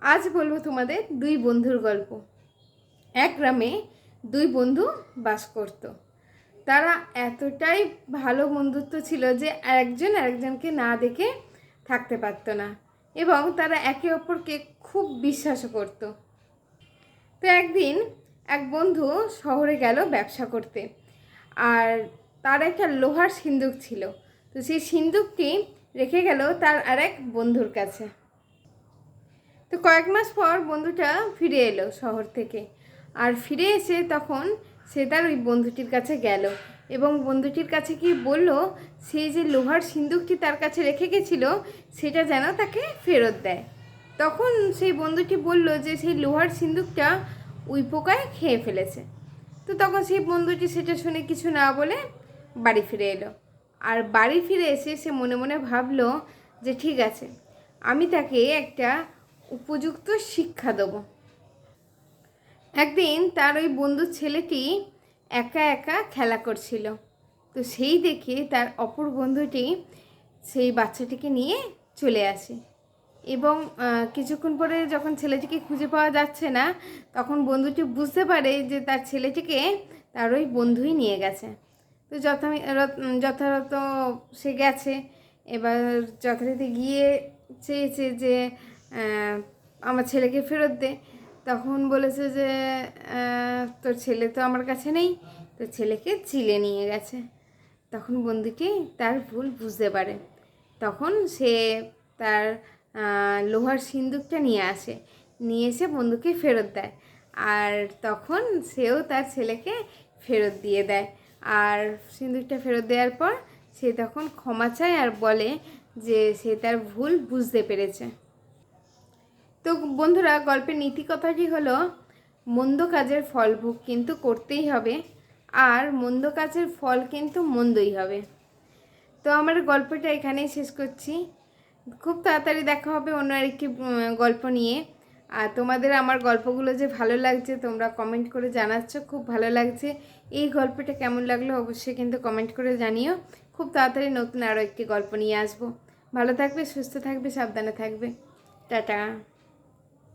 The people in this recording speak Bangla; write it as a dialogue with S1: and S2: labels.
S1: আজ বলবো তোমাদের দুই বন্ধুর গল্প। এক গ্রামে দুই বন্ধু বাস করত। তারা এতটাই ভালো বন্ধুত্ব ছিল যে একজন আরেকজনকে না দেখে থাকতে পারত না, এবং তারা একে অপরকে খুব বিশ্বাসও করত। তো একদিন এক বন্ধু শহরে গেল ব্যবসা করতে, আর তার একটা লোহার সিন্দুক ছিল। তো সেই সিন্দুকটি রেখে গেল তার আরেক বন্ধুর কাছে। তো কয়েক মাস পর বন্ধুটা ফিরে এলো শহর থেকে, আর ফিরে এসে তখন সে তার ওই বন্ধুটির কাছে গেল এবং বন্ধুটির কাছে কি বলল, সেই যে লোহার সিন্দুকটি তার কাছে রেখে গেছিল সেটা যেন তাকে ফেরত দেয়। তখন সেই বন্ধুটি বলল যে সেই লোহার সিন্দুকটা উই পোকায় খেয়ে ফেলেছে। তো তখন সেই বন্ধুটি সেটা শুনে কিছু না বলে বাড়ি ফিরে এলো। আর বাড়ি ফিরে এসে সে মনে মনে ভাবলো যে ঠিক আছে, আমি তাকে একটা উপযুক্ত শিক্ষা দেব। একদিন তার ওই বন্ধু ছেলেটি একা একা খেলা করছিল। তো সেই দেখে তার অপর বন্ধুটি সেই বাচ্চাটিকে নিয়ে চলে আসে, এবং কিছুক্ষণ পরে যখন ছেলেটিকে খুঁজে পাওয়া যাচ্ছে না, তখন বন্ধুটি বুঝতে পারে যে তার ছেলেটিকে তার ওই বন্ধুই নিয়ে গেছে। তো যথাযথ সে গেছে, এবার যথারীতি গিয়ে চেয়েছে যে আমার ছেলেকে ফেরত দে। তখন বলেছে যে তোর ছেলে তো আমার কাছে নেই, তোর ছেলেকে চিলে নিয়ে গেছে। তখন বন্ধুটি তার ভুল বুঝতে পারে। তখন সে তার লোহার সিন্দুকটা নিয়ে আসে, নিয়ে এসে বন্ধুকে ফেরত দেয়। আর তখন সেও তার ছেলেকে ফেরত দিয়ে দেয়। আর সিন্দুকটা ফেরত দেওয়ার পর সে তখন ক্ষমা চায় আর বলে যে সে তার ভুল বুঝতে পেরেছে। তো বন্ধুরা, গল্পের নীতি কথাটি হলো, মন্দ কাজের ফল ভোগ কিন্তু করতেই হবে, আর মন্দ কাজের ফল কিন্তু মন্দই হবে। তো আমার গল্পটা এখানেই শেষ করছি। খুব তাড়াতাড়ি দেখা হবে অন্য আরেকটি গল্প নিয়ে। আর তোমাদের আমার গল্পগুলো যে ভালো লাগছে তোমরা কমেন্ট করে জানাচ্ছ, খুব ভালো লাগছে। এই গল্পটা কেমন লাগলো অবশ্যই কিন্তু কমেন্ট করে জানিও। খুব তাড়াতাড়ি নতুন আরও একটি গল্প নিয়ে আসবো। ভালো থাকবে, সুস্থ থাকবে, সাবধানে থাকবে। টাটা।